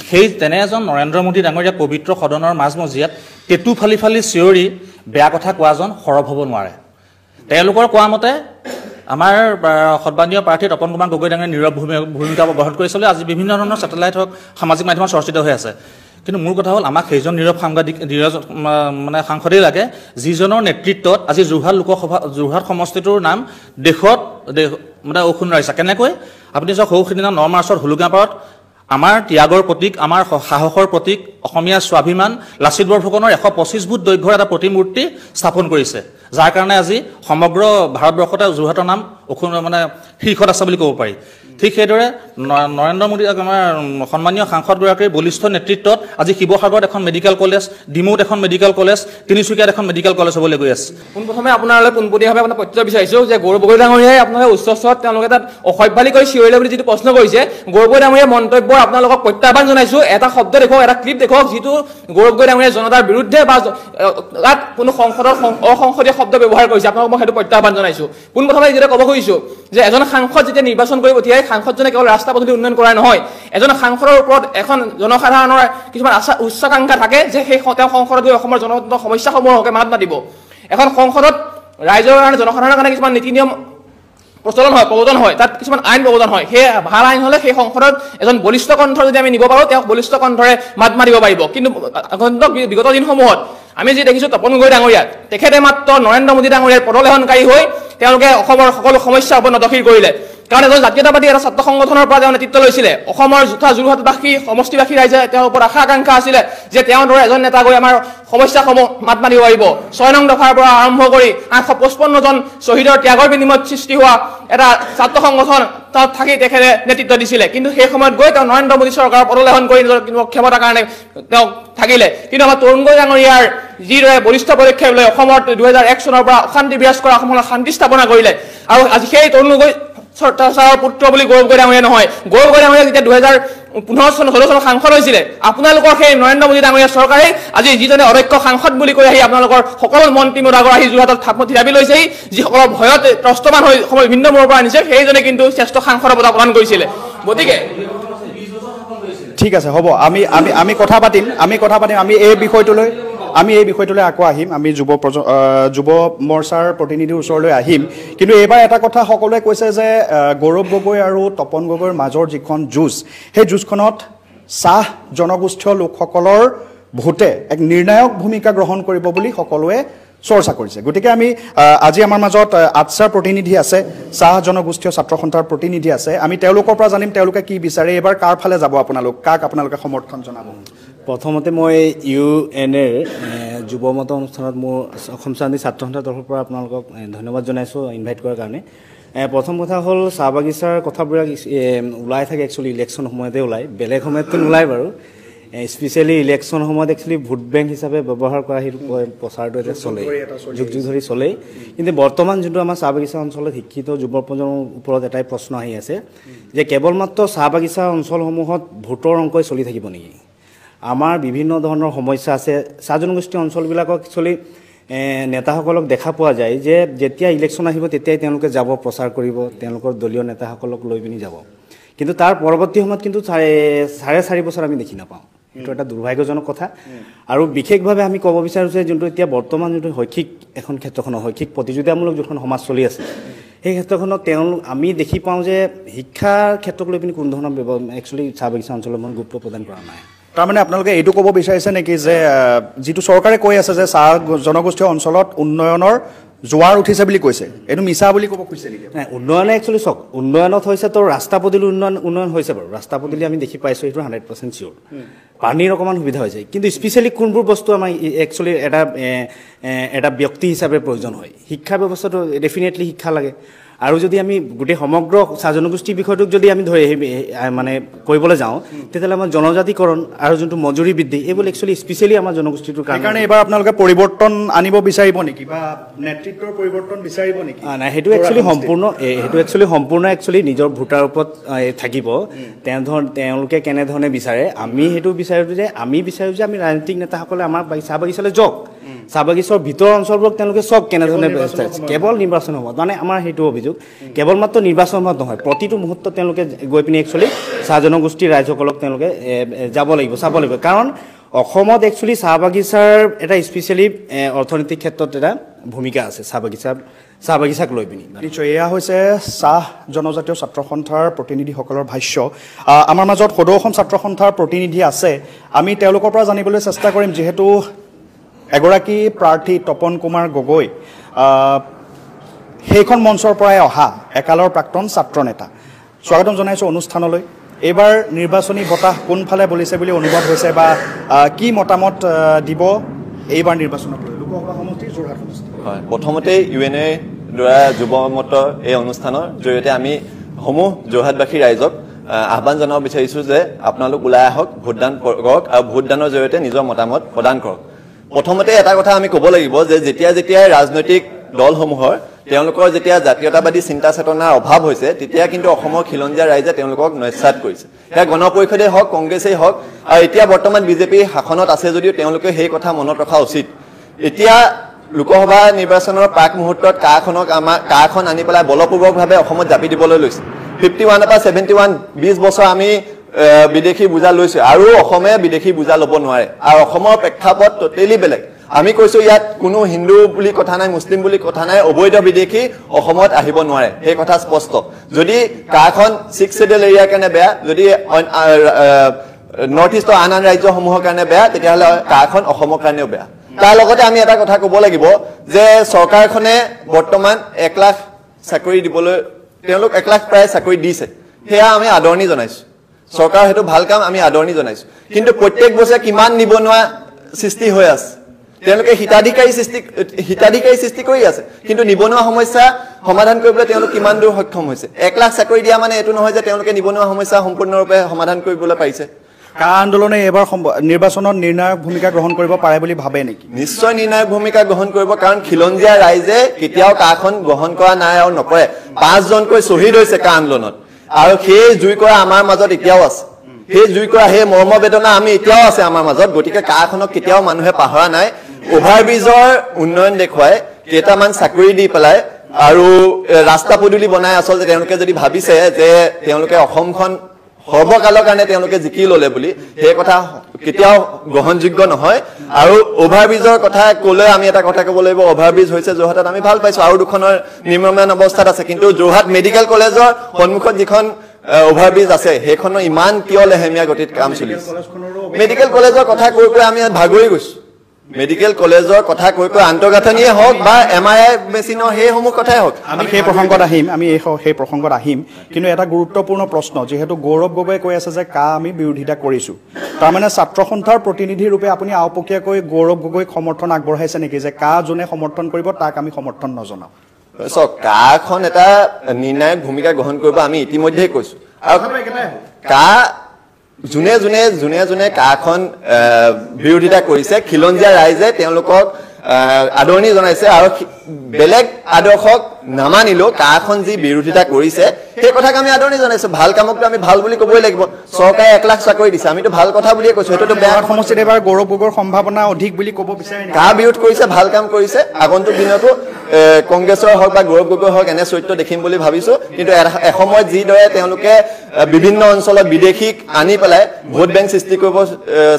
সেই তেনে এজন নৰেন্দ্ৰ মোদী ডাঙৰীয়াক পবিত্ৰ সদনৰ মাজমজিয়াত টেটু ফালি ফালি চিঞৰি বেয়া কথা কোৱাজন সৰব হ'ব নোৱাৰে তেওঁলোকৰ কোৱা মতে আমাৰ সৰ্বানীয় প্ৰাৰ্থী তপন কুমাৰ গগৈ ডাঙৰীয়াই নীৰৱ ভূমিকা গ্ৰহণ কৰিছিলে আজি বিভিন্ন ধৰণৰ ছেটেলাইট হওক সামাজিক মাধ্যমত চৰ্চিত হৈ আছে কিন্তু মোৰ কথা হ'ল আমাক সেইজন নীৰৱ মানে সাংসদেই লাগে যিজনৰ নেতৃত্বত আজি যোৰহাট সমষ্টিটোৰ নাম দেশত মানে অশুনাইছে কেনেকৈ আপুনি চাওক সৌখিদিনা 9 মাৰ্চত হুলুগাপাৰত আমাৰ ত্যাগৰ প্ৰতীক আমাৰ সাহসৰ প্ৰতীক অসমীয়া স্বাভিমান লাচিত বৰফুকনৰ 125 ফুট দৈৰ্ঘ্যৰ এটা প্ৰতিমূৰ্তি স্থাপন কৰিছে যাৰ কাৰণে আজি সমগ্ৰ ভাৰতবৰ্ষতে যোৰহাটৰ নাম মানে শীৰ্ষত আছে বুলি ক'ব পাৰি ঠিক সেইদৰে নৰেন্দ্ৰ মোদী আমাৰ সন্মানীয় সাংসদগৰাকীৰ বলিষ্ঠ নেতৃত্বত আজি শিৱসাগৰত এখন মেডিকেল কলেজ ডিমৌত এখন মেডিকেল কলেজ তিনিচুকীয়াত এখন মেডিকেল কলেজ হ'বলৈ গৈ আছে পোনপ্ৰথমে আপোনালৈ পোনপটীয়াভাৱে আপোনাৰ প্ৰত্যয় বিচাৰিছোঁ যে গৌৰৱ গগৈ ডাঙৰীয়াই আপোনালোকে উচ্চ স্তৰত তেওঁলোকে তাত অসভ্যালি কৰি চিঞৰিলে বুলি যিটো প্ৰশ্ন কৰিছে গৌৰৱ গগৈ ডাঙৰীয়াৰ মন্তব্য আপোনালোকক প্ৰত্যাহ্বান জনাইছোঁ এটা শব্দ দেখুৱাওক এটা ক্লিপ দেখুৱাওক যিটো গৌৰৱ গগৈ ডাঙৰীয়াই জনতাৰ বিৰুদ্ধে বা তাত কোনো সংসদৰ অসংসদীয় শব্দ ব্যৱহাৰ কৰিছে আপোনালোকক মই সেইটো প্ৰত্যাহ্বান জনাইছোঁ পোনপ্ৰথমে যেতিয়া ক'ব খুজিছোঁ যে এজন সাংসদ যেতিয়া নিৰ্বাচন কৰি পঠিয়াই সাংসদজনে কেৱল ৰাস্তা পদূলি উন্নয়ন কৰাই নহয় এজন সাংসদৰ ওপৰত এখন জনসাধাৰণৰ কিছুমান উচ্চাকাংক্ষা থাকে যে সেই তেওঁ সংসদত গৈ অসমৰ জনসাধাৰণৰ সমস্যাসমূহৰ হকে মাত মাতিব এখন সংসদত ৰাইজৰ কাৰণে জনসাধাৰণৰ কাৰণে কিছুমান নীতি নিয়ম প্ৰচলন হয় প্ৰৱৰ্তন হয় তাত কিছুমান আইন প্ৰৱৰ্তন হয় সেই ভাল আইন হ'লে সেই সংসদত এজন বলিষ্ঠ কণ্ঠ যদি আমি নিব পাৰোঁ তেওঁক বলিষ্ঠ কণ্ঠৰে মাত মাতিব পাৰিব কিন্তু বিগত দিনসমূহত আমি যি দেখিছোঁ তপন গগৈ ডাঙৰীয়া তেখেতে মাত্ৰ নৰেন্দ্ৰ মোদী ডাঙৰীয়াৰ পদলেহনকাৰী হৈ তেওঁলোকে অসমৰ সকলো সমস্যাৰ ওপৰত নদশীৰ কৰিলে কাৰণ এজন জাতীয়তাবাদী এটা ছাত্ৰ সংগঠনৰ পৰা তেওঁ নেতৃত্ব লৈছিলে অসমৰ জোঠা যোৰহাটবাসী সমষ্টিবাসী ৰাইজে তেওঁৰ ওপৰত আশা আকাংক্ষা আছিলে যে তেওঁৰ দৰে এজন নেতা গৈ আমাৰ সমস্যাসমূহ মাত মাতিব পাৰিব 6 নং দফাৰ পৰা আৰম্ভ কৰি 855 জন শ্বহীদৰ ত্যাগৰ বিনিময়ত সৃষ্টি হোৱা এটা ছাত্ৰ সংগঠন তাত থাকি তেখেতে নেতৃত্ব দিছিলে কিন্তু সেই সময়ত গৈ তেওঁ নৰেন্দ্ৰ মোদী চৰকাৰৰ পদলেহন কৰি নিজৰ ক্ষমতাৰ কাৰণে তেওঁ থাকিলে কিন্তু আমাৰ তৰুণ গগৈ ডাঙৰীয়াৰ যিদৰে বলিষ্ঠ পদক্ষেপ লৈ অসমত 2001 চনৰ পৰা অশান্তি বিৰাজ কৰা অসমত শান্তি স্থাপনা কৰিলে আৰু আজি সেই তৰুণ গগৈ চৰকাৰৰ পুত্ৰ বুলি গৌৰৱ গগৈ ডাঙৰীয়া নহয় গৌৰৱ গগৈ ডাঙৰীয়া যেতিয়া 2015 চন 16 চনত সাংসদ হৈছিলে আপোনালোকৰ সেই নৰেন্দ্ৰ মোদী ডাঙৰীয়া চৰকাৰে আজি যিজনে অধ্যক্ষ সাংসদ বুলি কৈ আহি আপোনালোকৰ সকলো মন্ত্ৰী মদাগৰ আহি যোৰহাটত থিতাপি লৈছেহি যিসকলৰ ভয়ত ত্ৰস্তমান হৈ অসমৰ বিভিন্ন মূৰৰ পৰা আনিছে সেইজনে কিন্তু শ্ৰেষ্ঠ সাংসদৰ বঁটা প্ৰদান কৰিছিলে গতিকে ঠিক আছে হ'ব আমি কথা পাতিম আমি এই বিষয়টোলৈ আকৌ আহিম আমি যুৱ মৰ্চাৰ প্ৰতিনিধিৰ ওচৰলৈ আহিম কিন্তু এইবাৰ এটা কথা সকলোৱে কৈছে যে গৌৰৱ গগৈ আৰু তপন গগৈৰ মাজৰ যিখন যুঁজ সেই যুঁজখনত চাহ জনগোষ্ঠীয় লোকসকলৰ ভোটে এক নিৰ্ণায়ক ভূমিকা গ্ৰহণ কৰিব বুলি সকলোৱে চৰ্চা কৰিছে গতিকে আমি আজি আমাৰ মাজত আটছাৰ প্ৰতিনিধি আছে চাহ জনগোষ্ঠীয় ছাত্ৰ সন্থাৰ প্ৰতিনিধি আছে আমি তেওঁলোকৰ পৰা জানিম তেওঁলোকে কি বিচাৰে এইবাৰ কাৰ ফালে যাব আপোনালোকে সমৰ্থন জনাব প্ৰথমতে মই UNAৰ যুৱ মত অনুষ্ঠানত মোৰ অসম শান্তি ছাত্ৰ সন্থাৰ তৰফৰ পৰা আপোনালোকক ধন্যবাদ জনাইছোঁ ইনভাইট কৰাৰ কাৰণে প্ৰথম কথা হ'ল চাহ বাগিচাৰ কথাবিলাক ওলাই থাকে একচুৱেলি ইলেকশ্যন সময়তে ওলায় বেলেগ সময়ততো নোলায় বাৰু স্পেচিয়েলি ইলেকশ্যন সময়ত একচুৱেলি ভোট বেংক হিচাপে ব্যৱহাৰ কৰা সেইটো প্ৰচাৰটো এতিয়া চলে যুগ ধৰি চলেই কিন্তু বৰ্তমান যোনটো আমাৰ চাহ বাগিচা অঞ্চলত শিক্ষিত যুৱ প্ৰজন্মৰ ওপৰত এটাই প্ৰশ্ন আহি আছে যে কেৱল মাত্ৰ চাহ বাগিচা অঞ্চলসমূহত ভোটৰ অংকই চলি থাকিব নেকি আমাৰ বিভিন্ন ধৰণৰ সমস্যা আছে চাহ জনগোষ্ঠী অঞ্চলবিলাকক একচুৱেলি নেতাসকলক দেখা পোৱা যায় যে যেতিয়া ইলেকশ্যন আহিব তেতিয়াই তেওঁলোকে যাব প্ৰচাৰ কৰিব তেওঁলোকৰ দলীয় নেতাসকলক লৈ পিনি যাব কিন্তু তাৰ পৰৱৰ্তী সময়ত কিন্তু 4.5 বছৰ আমি দেখি নাপাওঁ এইটো এটা দুৰ্ভাগ্যজনক কথা আৰু বিশেষভাৱে আমি ক'ব বিচাৰোঁ যে যোনটো এতিয়া বৰ্তমান যোনটো শৈক্ষিক এখন ক্ষেত্ৰখনৰ শৈক্ষিক প্ৰতিযোগিতামূলক যোনখন সমাজ চলি আছে সেই ক্ষেত্ৰখনত আমি দেখি পাওঁ যে শিক্ষাৰ ক্ষেত্ৰক লৈ পিনি কোনো ধৰণৰ একচুৱেলি চাহ বাগিচা অঞ্চলত মই গুৰুত্ব প্ৰদান কৰা নাই তাৰমানে আপোনালোকে এইটো ক'ব বিচাৰিছে নেকি যে যিটো চৰকাৰে কৈ আছে যে চাহ জনগোষ্ঠীয় অঞ্চলত উন্নয়নৰ জোৱাৰ উঠিছে বুলি কৈছে এইটো মিছা বুলি ক'ব খুজিছে নেকি নাই উন্নয়নে একচুৱেলি চাওক উন্নয়নত হৈছে তোৰ ৰাস্তা পদূলি উন্নয়ন হৈছে বাৰু ৰাস্তা পদূলি আমি দেখি পাইছোঁ এইটো 100% চিয়'ৰ পানীৰ অকণমান সুবিধা হৈছে কিন্তু স্পেচিয়েলি কোনবোৰ বস্তু আমাৰ একচুৱেলি এটা ব্যক্তি হিচাপে প্ৰয়োজন হয় শিক্ষা ব্যৱস্থাটো ডেফিনেটলি শিক্ষা লাগে আৰু যদি আমি গোটেই সমগ্ৰ চাহ জনগোষ্ঠীৰ বিষয়টোক যদি আমি ধৰি মানে কৰিবলৈ যাওঁ তেতিয়াহ'লে আমাৰ জনজাতিকৰণ আৰু যোনটো মজুৰি বৃদ্ধি এইবোৰ একচুৱেলি স্পেচিয়েলি আমাৰ জনগোষ্ঠীটোৰ কাৰণে এইবাৰ আপোনালোকে পৰিৱৰ্তন আনিব বিচাৰিব নেকি বা নেতৃত্বৰ পৰিৱৰ্তন বিচাৰিব নেকি নাই সেইটো একচুৱেলি সম্পূৰ্ণ একচুৱেলি নিজৰ ভোটাৰ ওপৰত থাকিব তেওঁলোকে কেনেধৰণে বিচাৰে আমি সেইটো বিচাৰোঁ যে আমি আমি ৰাজনৈতিক নেতাসকলে আমাৰ চাহ বাগিচালৈ যাওক চাহ বাগিচাৰ ভিতৰৰ অঞ্চলবোৰক তেওঁলোকে চাওক কেনেধৰণে কেৱল নিৰ্বাচন সময়ত মানে আমাৰ সেইটো অভিযোগ কেৱল মাত্ৰ নিৰ্বাচন সময়ত নহয় প্ৰতিটো মুহূৰ্তত তেওঁলোকে গৈ পিনি একচুৱেলি চাহ জনগোষ্ঠীৰ ৰাইজসকলক তেওঁলোকে যাব লাগিব চাব লাগিব কাৰণ অসমত একচুৱেলি চাহ বাগিচাৰ এটা স্পেচিয়েলি অৰ্থনৈতিক ক্ষেত্ৰত এটা ভূমিকা আছে চাহ বাগিচাক লৈ পিনি নিশ্চয় এয়া হৈছে চাহ জনজাতীয় ছাত্ৰ সন্থাৰ প্ৰতিনিধিসকলৰ ভাষ্য আমাৰ মাজত সদৌ অসম ছাত্ৰ সন্থাৰ প্ৰতিনিধি আছে আমি তেওঁলোকৰ পৰা জানিবলৈ চেষ্টা কৰিম যিহেতু এগৰাকী প্ৰাৰ্থী তপন কুমাৰ গগৈ সেইখন মঞ্চৰ পৰাই অহা একালৰ প্ৰাক্তন ছাত্ৰ নেতা স্বাগতম জনাইছোঁ অনুষ্ঠানলৈ এইবাৰ নিৰ্বাচনী বতাহ কোনফালে বলিছে বুলি অনুভৱ হৈছে বা কি মতামত দিব এইবাৰ নিৰ্বাচনত লোকসভা সমষ্টি যোৰহাট সমষ্টি হয় প্ৰথমতে UNA দ্বাৰা যুৱ মতৰ এই অনুষ্ঠানৰ জৰিয়তে আমি সমূহ যোৰহাটবাসী ৰাইজক আহ্বান জনাব বিচাৰিছোঁ যে আপোনালোক ওলাই আহক ভোটদান কৰক আৰু ভোটদানৰ জৰিয়তে নিজৰ মতামত প্ৰদান কৰক প্ৰথমতে এটা কথা আমি ক'ব লাগিব যে যেতিয়া ৰাজনৈতিক দলসমূহৰ তেওঁলোকৰ যেতিয়া জাতীয়তাবাদী চিন্তা চেতনাৰ অভাৱ হৈছে তেতিয়া কিন্তু অসমৰ খিলঞ্জীয়া ৰাইজে তেওঁলোকক নস্যাৎ কৰিছে সেয়া গণ পৰিষদেই হওক কংগ্ৰেছেই হওক আৰু এতিয়া বৰ্তমান বিজেপি শাসনত আছে যদিও তেওঁলোকে সেই কথা মনত ৰখা উচিত এতিয়া লোকসভা নিৰ্বাচনৰ প্ৰাক মুহূৰ্তত কাখন আনি পেলাই বলপূৰ্বকভাৱে অসমত জাপি দিবলৈ লৈছে 51 পৰা 71 20 বছৰ আমি বিদেশী বুজা লৈছে আৰু অসমে বিদেশী বুজা ল'ব নোৱাৰে আৰু অসমৰ প্ৰেক্ষাপট টোটেলি বেলেগ আমি কৈছো ইয়াত কোনো হিন্দু বুলি কথা নাই মুছলিম বুলি কথা নাই অবৈধ বিদেশী অসমত আহিব নোৱাৰে সেই কথা স্পষ্ট যদি কাখন 6 শিডিউল এৰিয়াৰ কাৰণে বেয়া যদি নৰ্থ ইষ্টৰ আন ৰাজ্যসমূহৰ কাৰণে বেয়া তেতিয়াহ'লে কাখন অসমৰ কাৰণেও বেয়া তাৰ লগতে আমি এটা কথা ক'ব লাগিব যে চৰকাৰখনে বৰ্তমান 1 লাখ চাকৰি দিবলৈ তেওঁলোক 1 লাখ প্ৰায় চাকৰি দিছে সেয়া আমি আদৰণি জনাইছো চৰকাৰ হেতু ভাল কাম আমি আদৰণি জনাইছো কিন্তু প্ৰত্যেক বছৰে কিমান নিবনুৱা সৃষ্টি হৈ আছে তেওঁলোকে হিতাধিকাৰী সৃষ্টি কৰি আছে কিন্তু নিবনুৱা সমস্যা সমাধান কৰিবলৈ তেওঁলোক কিমান দূৰ সক্ষম হৈছে 1 লাখ চাকৰি দিয়া মানে এটো নহয় যে তেওঁলোকে নিবনুৱা সমস্যা সম্পূৰ্ণৰূপে সমাধান কৰিবলৈ পাৰিছে কা আন্দোলনে এবাৰ নিৰ্বাচনত নিৰ্ণায়ক ভূমিকা গ্ৰহণ কৰিব পাৰে বুলি ভাবে নেকি নিশ্চয় নিৰ্ণায়ক ভূমিকা গ্ৰহণ কৰিব কাৰণ খিলঞ্জীয়া ৰাইজে কেতিয়াও কাখন গ্ৰহণ কৰা নাই আৰু নকৰে 5 জনকৈ শহীদ হৈছে কা আন্দোলনত আৰু সেই জুই কৰা আমাৰ মাজত এতিয়াও আছে সেই জুই কৰা সেই মৰ্ম বেদনা আমি এতিয়াও আছে আমাৰ মাজত গতিকে কাখনক কেতিয়াও মানুহে পাহৰা নাই ওভাৰব্ৰিজৰ উন্নয়ন দেখুৱাই কেইটামান চাকৰি দি পেলাই আৰু ৰাস্তা পদূলি বনাই আচলতে তেওঁলোকে যদি ভাবিছে যে তেওঁলোকে অসমখন সৰ্বকালৰ কাৰণে তেওঁলোকে জিকি ললে বুলি সেই কথা কেতিয়াও গ্ৰহণযোগ্য নহয় আৰু ওভাৰব্ৰিজৰ কথা ক'লে আমি এটা কথা ক'ব লাগিব ওভাৰব্ৰিজ হৈছে যোৰহাটত আমি ভাল পাইছো আৰু দুখনৰ নিৰ্মাণ অৱস্থাত আছে কিন্তু যোৰহাট মেডিকেল কলেজৰ সন্মুখত যিখন ওভাৰব্ৰিজ আছে সেইখনৰ ইমান কিয় লেহেমীয়া গতিত কাম চলি আছে মেডিকেল কলেজৰ কথা কৈ কৈ আমি ভাগৰি গৈছো মেডিকেল কলেজৰ কথা কৈ কৈ আন্তঃগাঁথনিয়ে হওক বা MRI মেচিনৰ সেইসমূহ কথাই হওক আমি সেই প্ৰসংগত আহিম কিন্তু এটা গুৰুত্বপূৰ্ণ প্ৰশ্ন যেহেতু গৌৰৱ গগৈয়ে কৈ আছে যে কা আমি বিৰোধিতা কৰিছো তাৰমানে ছাত্ৰ সন্থাৰ প্ৰতিনিধি ৰূপে আপুনি আওপকীয়াকৈ গৌৰৱ গগৈক সমৰ্থন আগবঢ়াইছে নেকি যে কা যোনে সমৰ্থন কৰিব তাক আমি সমৰ্থন নজনাও কাখন এটা নিৰ্ণায়ক ভূমিকা গ্ৰহণ কৰিব আমি ইতিমধ্যে কৈছো আৰু কা যোনে যোনে কাখন বিৰোধিতা কৰিছে খিলঞ্জীয়া ৰাইজে তেওঁলোকক আদৰণি জনাইছে আৰু বেলেগ আদৰ্শক নামানিলেও কাখন যি বিৰোধিতা কৰিছে সেই কথাক আমি আদৰণি জনাইছো ভাল কামকটো আমি ভাল বুলি ক'বই লাগিব চৰকাৰে 1 লাখ চাকৰি দিছে আমিতো ভাল কথা বুলিয়ে কৈছো এটোতো বেয়া সমষ্টিত এবাৰ গৌৰৱ গগৈৰ সম্ভাৱনা অধিক বুলি ক'ব বিচাৰে কা বিৰোধ কৰিছে ভাল কাম কৰিছে আগন্তুক দিনতো কংগ্ৰেছৰ হওক বা গৌৰৱ গগৈ হওক এনে চৰিত্ৰ দেখিম বুলি ভাবিছো কিন্তু এসময়ত যিদৰে তেওঁলোকে বিভিন্ন অঞ্চলত বিদেশীক আনি পেলাই ভোট বেংক সৃষ্টি কৰিব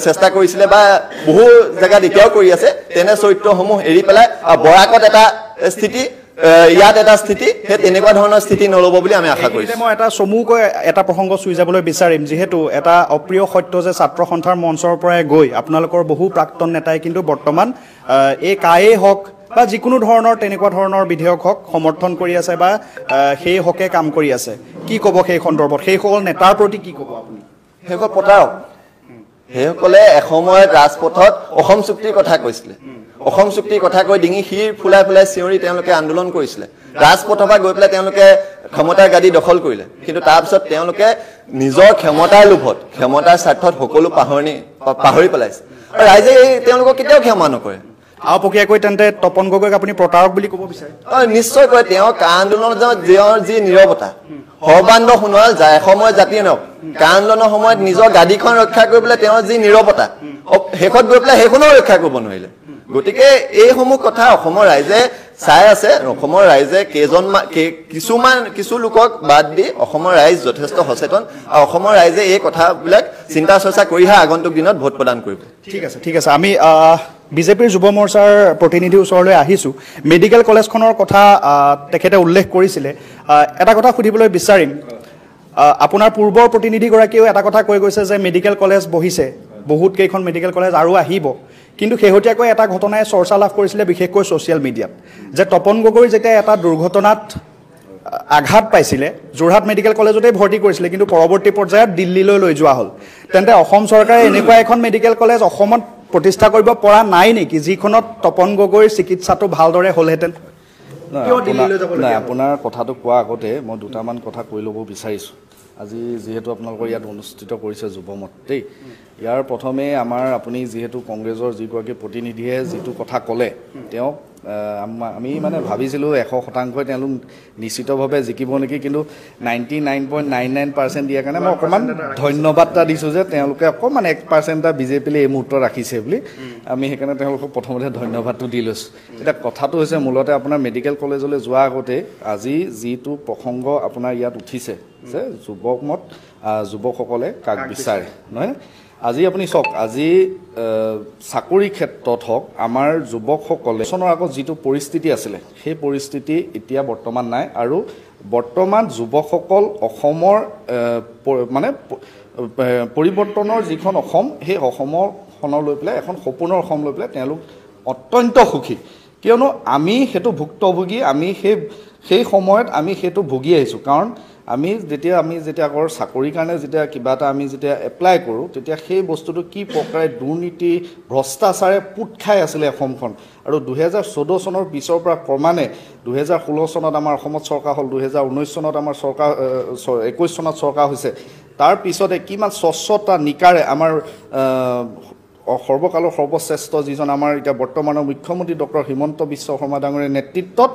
চেষ্টা কৰিছিলে বা বহু জায়গাত এতিয়াও কৰি আছে তেনে চৰিত্ৰসমূহ এৰি পেলাই বৰাকত এটা স্থিতি ইয়াত এটা স্থিতি সেই তেনেকুৱা ধৰণৰ স্থিতি নল'ব বুলি আমি আশা কৰিছো মই এটা চমুকৈ এটা প্ৰসংগ চুই যাবলৈ বিচাৰিম যিহেতু এটা অপ্ৰিয় সত্য যে ছাত্ৰ সন্থাৰ মঞ্চৰ পৰাই গৈ আপোনালোকৰ বহু প্ৰাক্তন নেতাই কিন্তু বৰ্তমান এই কায়ে হওক বা যিকোনো ধৰণৰ তেনেকুৱা ধৰণৰ বিধেয়ক হওক সমৰ্থন কৰি আছে বা সেই হকে কাম কৰি আছে কি ক'ব সেই সন্দৰ্ভত সেইসকল নেতাৰ প্ৰতি কি ক'ব আপুনি সেইসকল পতাওক সেইসকলে এসময়ত ৰাজপথত অসম চুক্তিৰ কথা কৈছিলে অসম চুক্তিৰ কথা কৈ ডিঙি শিৰ ফুলাই ফুলাই চিঞৰি তেওঁলোকে আন্দোলন কৰিছিলে ৰাজপথৰ পৰা গৈ পেলাই তেওঁলোকে ক্ষমতাৰ গাদী দখল কৰিলে কিন্তু তাৰপিছত তেওঁলোকে নিজৰ ক্ষমতাৰ লোভত ক্ষমতাৰ স্বাৰ্থত সকলো পাহৰি পেলাইছে আৰু ৰাইজে তেওঁলোকক কেতিয়াও ক্ষমা নকৰে আওপকীয়াকৈ তেন্তে তপন গগৈক আপুনি প্ৰতাৰক বুলি ক'ব বিচাৰে নিশ্চয় কয় তেওঁ কা আন্দোলনত তেওঁৰ যি নীৰৱতা সৰ্বান্ত সোণোৱাল যায় এসময়ত জাতিৰ নক কা আন্দোলনৰ সময়ত নিজৰ গাদীখন ৰক্ষা কৰিবলৈ তেওঁৰ যি নীৰৱতা শেষত গৈ পেলাই সেইখনো ৰক্ষা কৰিব নোৱাৰিলে গতিকে এইসমূহ কথা অসমৰ ৰাইজে চাই আছে অসমৰ ৰাইজে কিছু লোকক বাদ দি অসমৰ ৰাইজ যথেষ্ট সচেতন আৰু অসমৰ ৰাইজে এই কথাবিলাক চিন্তা চৰ্চা কৰিহে আগন্তুক দিনত ভোট প্ৰদান কৰিব ঠিক আছে আমি বিজেপিৰ যুৱ মৰ্চাৰ প্ৰতিনিধিৰ ওচৰলৈ আহিছোঁ মেডিকেল কলেজখনৰ কথা তেখেতে উল্লেখ কৰিছিলে এটা কথা সুধিবলৈ বিচাৰিম আপোনাৰ পূৰ্বৰ প্ৰতিনিধিগৰাকীয়েও এটা কথা কৈ গৈছে যে মেডিকেল কলেজ বহিছে বহুত কেইখন মেডিকেল কলেজ আৰু আহিব কিন্তু শেহতীয়াকৈ এটা ঘটনাই চৰ্চা লাভ কৰিছিলে বিশেষকৈ ছ'চিয়েল মিডিয়াত যে তপন গগৈ যেতিয়া এটা দুৰ্ঘটনাত আঘাত পাইছিলে যোৰহাট মেডিকেল কলেজতে ভৰ্তি কৰিছিলে কিন্তু পৰৱৰ্তী পৰ্যায়ত দিল্লীলৈ লৈ যোৱা হ'ল তেন্তে অসম চৰকাৰে এনেকুৱা এখন মেডিকেল কলেজ অসমত প্ৰতিষ্ঠা কৰিব পৰা নাই নেকি যিখনত তপন গগৈৰ চিকিৎসাটো ভালদৰে হ'লহেঁতেন নাই আপোনাৰ কথাটো কোৱা আগতে মই দুটামান কথা কৈ ল'ব বিচাৰিছোঁ আজি যিহেতু আপোনালোকৰ ইয়াত অনুষ্ঠিত কৰিছে যুৱমত দেই ইয়াৰ প্ৰথমে আমাৰ আপুনি যিহেতু কংগ্ৰেছৰ যিগৰাকী প্ৰতিনিধিয়ে যিটো কথা ক'লে তেওঁ আমি মানে ভাবিছিলোঁ 100% তেওঁলোক নিশ্চিতভাৱে জিকিব নেকি, কিন্তু 99.99% দিয়াৰ কাৰণে মই অকণমান ধন্যবাদ এটা দিছোঁ যে তেওঁলোকে অকণমান 1% এটা বিজেপিলৈ এই মুহূৰ্তত ৰাখিছে বুলি। আমি সেইকাৰণে তেওঁলোকক প্ৰথমতে ধন্যবাদটো দি লৈছোঁ। এতিয়া কথাটো হৈছে মূলতে আপোনাৰ মেডিকেল কলেজলৈ যোৱাৰ আগতে আজি যিটো প্ৰসংগ আপোনাৰ ইয়াত উঠিছে যে যুৱকসকলে কাক বিচাৰে, নহয়? আজি আপুনি চাওক, আজি চাকৰি ক্ষেত্ৰত হওক আমাৰ যুৱকসকলে চনৰ আগত যিটো পৰিস্থিতি আছিলে সেই পৰিস্থিতি এতিয়া বৰ্তমান নাই। আৰু বৰ্তমান যুৱকসকল অসমৰ মানে পৰিৱৰ্তনৰ যিখন অসম, সেই অসমখনক লৈ পেলাই এখন সপোনৰ অসম লৈ পেলাই তেওঁলোক অত্যন্ত সুখী, কিয়নো আমি সেইটো ভুক্তভোগী। আমি সেই সময়ত আমি সেইটো ভুগি আহিছোঁ। কাৰণ আমি যেতিয়া আগৰ চাকৰিৰ কাৰণে যেতিয়া কিবা এটা আমি যেতিয়া এপ্লাই কৰোঁ, তেতিয়া সেই বস্তুটো কি প্ৰকাৰে দুৰ্নীতি ভ্ৰষ্টাচাৰে পোত খাই আছিলে অসমখন। আৰু 2014 চনৰ পিছৰ পৰা ক্ৰমানে 2016 চনত আমাৰ অসমত চৰকাৰ হ'ল, 2019 চনত আমাৰ চৰকাৰ 21 চনত চৰকাৰ হৈছে। তাৰ পিছতে কিমান স্বচ্ছতা নিকাৰে আমাৰ সৰ্বকালৰ সৰ্বশ্ৰেষ্ঠ যিজন আমাৰ এতিয়া বৰ্তমানৰ মুখ্যমন্ত্ৰী ডক্টৰ হিমন্ত বিশ্ব শৰ্মা ডাঙৰীয়াৰ নেতৃত্বত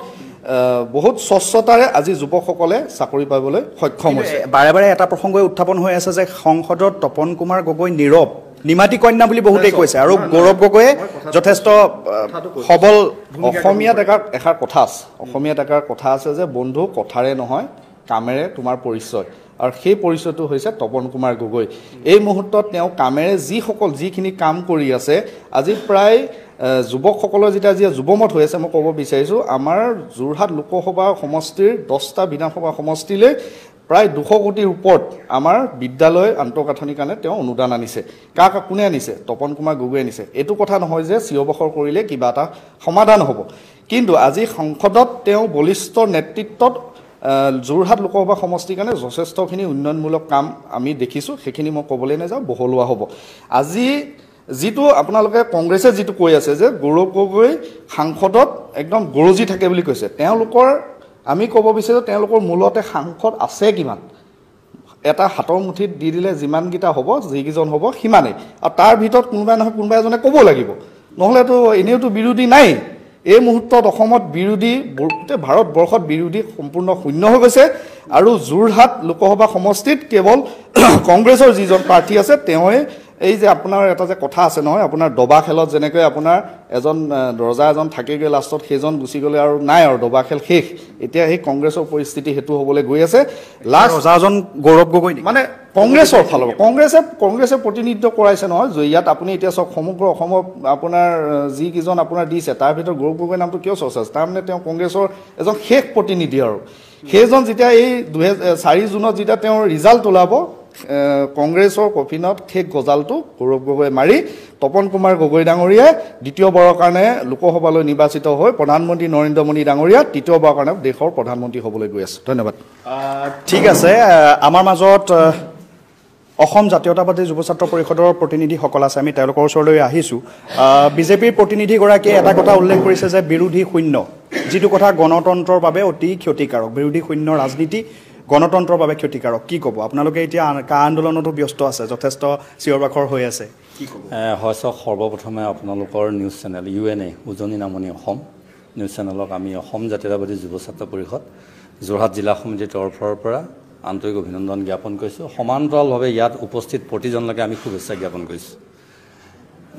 বহুত স্বচ্ছতাৰে আজি যুৱকসকলে চাকৰি পাবলৈ সক্ষম হৈছে। বাৰে বাৰে এটা প্ৰসংগই উত্থাপন হৈ আছে যে সংসদত তপন কুমাৰ গগৈ নীৰৱ নিমাতী কন্যা বুলি বহুতেই কৈছে, আৰু গৌৰৱ গগৈয়ে যথেষ্ট সবল। অসমীয়াত এষাৰ কথা আছে, অসমীয়াত এষাৰ কথা আছে যে বন্ধু কথাৰে নহয় কামেৰে তোমাৰ পৰিচয়, আৰু সেই পৰিচয়টো হৈছে তপন কুমাৰ গগৈ। এই মুহূৰ্তত তেওঁ কামেৰে যিখিনি কাম কৰি আছে, আজি প্ৰায় যুৱকসকলৰ যেতিয়া যুৱমত হৈ আছে, মই ক'ব বিচাৰিছোঁ আমাৰ যোৰহাট লোকসভা সমষ্টিৰ 10টা বিধানসভা সমষ্টিলৈ প্ৰায় 200 কোটিৰ ওপৰত আমাৰ বিদ্যালয় আন্তঃগাঁথনিৰ কাৰণে তেওঁ অনুদান আনিছে। কোনে আনিছে? তপন কুমাৰ গগৈ আনিছে। এইটো কথা নহয় যে চিঞৰ-বাখৰ কৰিলে কিবা এটা সমাধান হ'ব, কিন্তু আজি সংসদত তেওঁ বলিষ্ঠ নেতৃত্বত যোৰহাট লোকসভা সমষ্টিৰ কাৰণে যথেষ্টখিনি উন্নয়নমূলক কাম আমি দেখিছোঁ। সেইখিনি মই ক'বলৈ নাযাওঁ, বহলোৱা হ'ব। আজি যিটো আপোনালোকে কংগ্ৰেছে যিটো কৈ আছে যে গৌৰৱ গগৈ সাংসদত একদম গৰজি থাকে বুলি কৈছে, তেওঁলোকৰ আমি ক'ব বিচাৰোঁ তেওঁলোকৰ মূলতে সাংসদ আছে কিমান? এটা হাতৰ মুঠিত দি দিলে যিমানকেইটা হ'ব, যিকেইজন হ'ব সিমানেই, আৰু তাৰ ভিতৰত কোনোবাই নহয় কোনোবা এজনে ক'ব লাগিব, নহ'লেতো এনেওতো বিৰোধী নাই। এই মুহূৰ্তত অসমত বিৰোধী, গোটেই ভাৰতবৰ্ষত বিৰোধী সম্পূৰ্ণ শূন্য হৈ গৈছে। আৰু যোৰহাট লোকসভা সমষ্টিত কেৱল কংগ্ৰেছৰ যিজন প্ৰাৰ্থী আছে তেওঁৱে এই যে আপোনাৰ এটা যে কথা আছে নহয়, আপোনাৰ দবা খেলত যেনেকৈ আপোনাৰ ৰজা এজন থাকেগৈ, লাষ্টত সেইজন গুচি গ'লে আৰু নাই আৰু দবা খেল শেষ। এতিয়া সেই কংগ্ৰেছৰ পৰিস্থিতি সেইটো হ'বলৈ গৈ আছে। লাষ্ট ৰজাজন গৌৰৱ গগৈ মানে কংগ্ৰেছৰ ফালৰ কংগ্ৰেছে প্ৰতিনিধিত্ব কৰাইছে নহয়। ইয়াত আপুনি এতিয়া চাওক সমগ্ৰ অসমত আপোনাৰ যিকেইজন আপোনাৰ দিছে তাৰ ভিতৰত গৌৰৱ গগৈ নামটো কিয় চৰ্চা আছে? তাৰমানে তেওঁ কংগ্ৰেছৰ এজন শেষ প্ৰতিনিধি, আৰু সেইজন যেতিয়া এই 4 জুনত যেতিয়া তেওঁৰ ৰিজাল্ট ওলাব, কংগ্ৰেছৰ কফিনত শেষ গজালটো গৌৰৱ গগৈ মাৰি তপন কুমাৰ গগৈ ডাঙৰীয়াই দ্বিতীয়বাৰৰ কাৰণে লোকসভালৈ নিৰ্বাচিত হৈ প্ৰধানমন্ত্ৰী নৰেন্দ্ৰ মোদী ডাঙৰীয়া তৃতীয়বাৰৰ কাৰণে দেশৰ প্ৰধানমন্ত্ৰী হ'বলৈ গৈ আছে। ধন্যবাদ। ঠিক আছে, আমাৰ মাজত অসম জাতীয়তাবাদী যুৱ ছাত্ৰ পৰিষদৰ প্ৰতিনিধিসকল আছে, আমি তেওঁলোকৰ ওচৰলৈ আহিছোঁ। বিজেপিৰ প্ৰতিনিধিগৰাকীয়ে এটা কথা উল্লেখ কৰিছে যে বিৰোধী শূন্য, যিটো কথা গণতন্ত্ৰৰ বাবে অতি ক্ষতিকাৰক। বিৰোধী শূন্য ৰাজনীতি গণতন্ত্ৰৰ বাবে ক্ষতিকাৰক। কি ক'ব আপোনালোকে? এতিয়া কা আন্দোলনতো ব্যস্ত আছে, যথেষ্ট চিঞৰ বাখৰ হৈ আছে, কি ক'ব? হয় চাওক, সৰ্বপ্ৰথমে আপোনালোকৰ নিউজ চেনেল UNA উজনি নামনি অসম নিউজ চেনেলক আমি অসম জাতীয়তাবাদী যুৱ ছাত্ৰ পৰিষদ যোৰহাট জিলা সমিতিৰ তৰফৰ পৰা আন্তৰিক অভিনন্দন জ্ঞাপন কৰিছোঁ। সমান্তৰালভাৱে ইয়াত উপস্থিত প্ৰতিজনলৈকে আমি শুভেচ্ছা জ্ঞাপন কৰিছোঁ।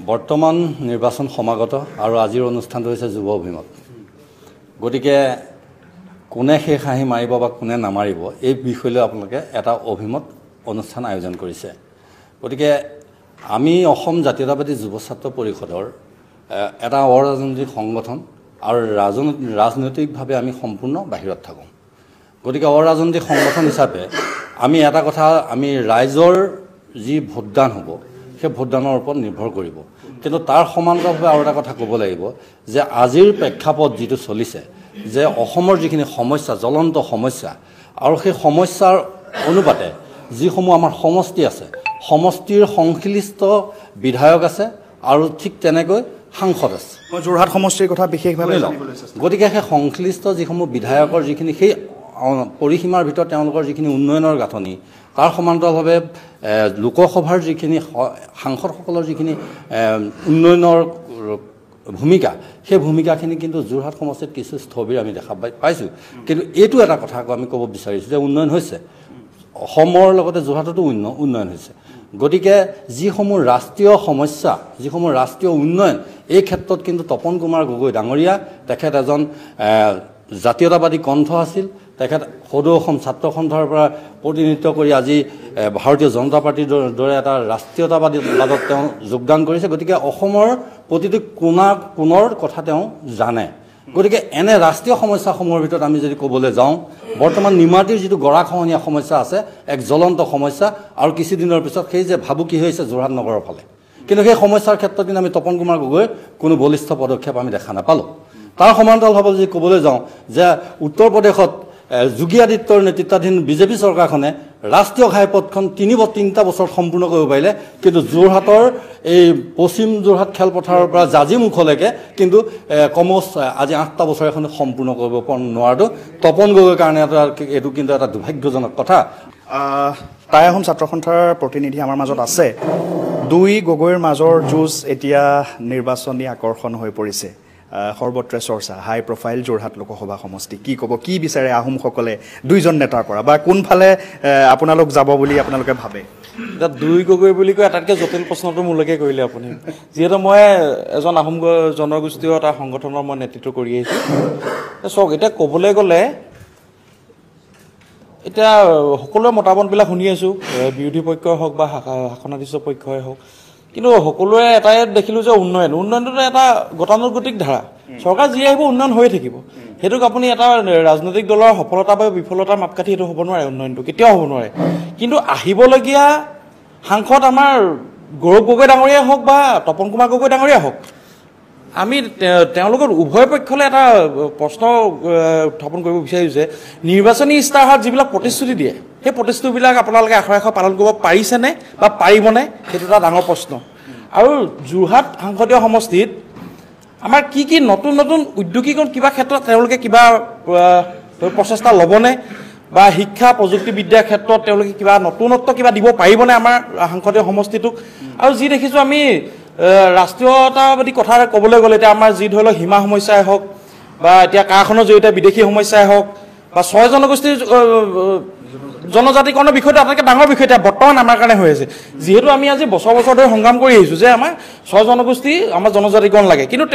বৰ্তমান নিৰ্বাচন সমাগত আৰু আজিৰ অনুষ্ঠানটো হৈছে যুৱ অভিমত। গতিকে কোনে শেষ হাঁহি মাৰিব বা কোনে নামাৰিব এই বিষয়লৈ আপোনালোকে এটা অভিমত অনুষ্ঠান আয়োজন কৰিছে। গতিকে আমি অসম জাতীয়তাবাদী যুৱ ছাত্ৰ পৰিষদৰ এটা অৰাজনৈতিক সংগঠন, আৰু ৰাজনৈতিকভাৱে আমি সম্পূৰ্ণ বাহিৰত থাকোঁ। গতিকে অৰাজনৈতিক সংগঠন হিচাপে আমি এটা কথা, আমি ৰাইজৰ যি ভোটদান হ'ব সেই ভোটদানৰ ওপৰত নিৰ্ভৰ কৰিব। কিন্তু তাৰ সমান্তৰালভাৱে আৰু এটা কথা ক'ব লাগিব যে আজিৰ প্ৰেক্ষাপট যিটো চলিছে, যে অসমৰ যিখিনি সমস্যা, জ্বলন্ত সমস্যা, আৰু সেই সমস্যাৰ অনুপাতে যিসমূহ আমাৰ সমষ্টি আছে, সমষ্টিৰ সংশ্লিষ্ট বিধায়ক আছে আৰু ঠিক তেনেকৈ সাংসদ আছে। মই যোৰহাট সমষ্টিৰ কথা বিশেষভাৱে লওঁ। গতিকে সেই সংশ্লিষ্ট যিসমূহ বিধায়কৰ যিখিনি সেই পৰিসীমাৰ ভিতৰত তেওঁলোকৰ যিখিনি উন্নয়নৰ গাঁথনি, তাৰ সমান্তৰালভাৱে লোকসভাৰ যিখিনি সাংসদসকলৰ যিখিনি উন্নয়নৰ ভূমিকা সেই ভূমিকাখিনি কিন্তু যোৰহাট সমষ্টিত কিছু স্থবিৰ আমি দেখা পাইছোঁ কিন্তু এইটো এটা কথা আমি ক'ব বিচাৰিছোঁ যে উন্নয়ন হৈছে অসমৰ লগতে যোৰহাটতো উন্নয়ন হৈছে গতিকে যিসমূহ ৰাষ্ট্ৰীয় সমস্যা যিসমূহ ৰাষ্ট্ৰীয় উন্নয়ন এই ক্ষেত্ৰত কিন্তু তপন কুমাৰ গগৈ ডাঙৰীয়া তেখেত এজন জাতীয়তাবাদী কণ্ঠ আছিল তেখেত সদৌ অসম ছাত্ৰ সন্থাৰ পৰা প্ৰতিনিধিত্ব কৰি আজি ভাৰতীয় জনতা পাৰ্টিৰ দৰে এটা ৰাষ্ট্ৰীয়তাবাদত তেওঁ যোগদান কৰিছে গতিকে অসমৰ প্ৰতিটো কোণৰ কথা তেওঁ জানে গতিকে এনে ৰাষ্ট্ৰীয় সমস্যাসমূহৰ ভিতৰত আমি যদি ক'বলৈ যাওঁ বৰ্তমান নিমাতীৰ যিটো গৰাখহনীয়া সমস্যা আছে এক জ্বলন্ত সমস্যা আৰু কিছুদিনৰ পিছত সেই যে ভাবুকি হৈছে যোৰহাট নগৰৰ ফালে কিন্তু সেই সমস্যাৰ ক্ষেত্ৰত কিন্তু আমি তপন কুমাৰ গগৈৰ কোনো বলিষ্ঠ পদক্ষেপ আমি দেখা নাপালোঁ তাৰ সমান্তৰালভাৱে যদি ক'বলৈ যাওঁ যে উত্তৰ প্ৰদেশত যোগী আদিত্যৰ নেতৃত্বাধীন বিজেপি চৰকাৰখনে ৰাষ্ট্ৰীয় ঘাইপথখন 3-3টা বছৰত সম্পূৰ্ণ কৰিব পাৰিলে কিন্তু যোৰহাটৰ এই পশ্চিম যোৰহাট খেলপথাৰৰ পৰা জাজিমুখলৈকে কিন্তু কমচ আজি 8টা বছৰ এখন সম্পূৰ্ণ কৰিব নোৱাৰাটো তপন গগৈৰ কাৰণে এইটো কিন্তু এটা দুৰ্ভাগ্যজনক কথা টাই আহোম ছাত্ৰ সন্থাৰ প্ৰতিনিধি আমাৰ মাজত আছে দুই গগৈৰ মাজৰ যুঁজ এতিয়া নিৰ্বাচনী আকৰ্ষণ হৈ পৰিছে সৰ্বত্ৰে চৰ্চা হাই প্ৰফাইল যোৰহাট লোকসভা সমষ্টি কি ক'ব কি বিচাৰে আহোমসকলে দুইজন নেতাৰ পৰা বা কোনফালে আপোনালোক যাব বুলি আপোনালোকে ভাবে এতিয়া দুই গগৈ বুলি কৈ আটাইতকৈ জটিল প্ৰশ্নটো মোলৈকে কৰিলে আপুনি যিহেতু মই এজন আহোম জনগোষ্ঠীয় এটা সংগঠনৰ মই নেতৃত্ব কৰি আহিছোঁ চাওক এতিয়া ক'বলৈ গ'লে এতিয়া সকলোৱে মতামতবিলাক শুনি আছোঁ বিৰোধী পক্ষই হওক বা শাসনাধীশ পক্ষই হওক কিন্তু সকলোৱে এটাই দেখিলোঁ যে উন্নয়নটো এটা গতানুগতিক ধাৰা চৰকাৰ যি আহিব উন্নয়ন হৈয়ে থাকিব সেইটোক আপুনি এটা ৰাজনৈতিক দলৰ সফলতা বা বিফলতাৰ মাপকাঠি সেইটো হ'ব নোৱাৰে উন্নয়নটো কেতিয়াও হ'ব নোৱাৰে কিন্তু আহিবলগীয়া সাংসদ আমাৰ গৌৰৱ গগৈ ডাঙৰীয়াই হওক বা তপন কুমাৰ গগৈ ডাঙৰীয়াই হওক আমি তেওঁলোকৰ উভয় পক্ষলৈ এটা প্ৰশ্ন উত্থাপন কৰিব বিচাৰিছোঁ যে নিৰ্বাচনী ইস্তাহাৰত যিবিলাক প্ৰতিশ্ৰুতি দিয়ে সেই প্ৰতিশ্ৰুতিবিলাক আপোনালোকে আখৰে আখৰে পালন কৰিব পাৰিছেনে বা পাৰিবনে সেইটো এটা ডাঙৰ প্ৰশ্ন আৰু যোৰহাট সাংসদীয় সমষ্টিত আমাৰ কি নতুন উদ্যোগীকৰণ কিবা ক্ষেত্ৰত তেওঁলোকে কিবা প্ৰচেষ্টা ল'বনে বা শিক্ষা প্ৰযুক্তিবিদ্যাৰ ক্ষেত্ৰত তেওঁলোকে কিবা নতুনত্ব কিবা দিব পাৰিবনে আমাৰ সাংসদীয় সমষ্টিটোক আৰু যি দেখিছোঁ আমি ৰাষ্ট্ৰীয়তাবাদী কথা ক'বলৈ গ'লে এতিয়া আমাৰ যি ধৰি লওক সীমা সমস্যাই হওক বা এতিয়া কাৰখনৰ জৰিয়তে বিদেশী সমস্যাই হওক বা 6 জনগোষ্ঠীৰ জনজাতিকৰণৰ বিষয়টো আটাইতকৈ ডাঙৰ বিষয় এতিয়া বৰ্তমান আমাৰ কাৰণে হৈ আছে যিহেতু আমি আজি বছৰ ধৰি সংগ্ৰাম কৰি আহিছোঁ যে আমাৰ 6 জনগোষ্ঠী আমাৰ জনজাতিকৰণ লাগে কিন্তু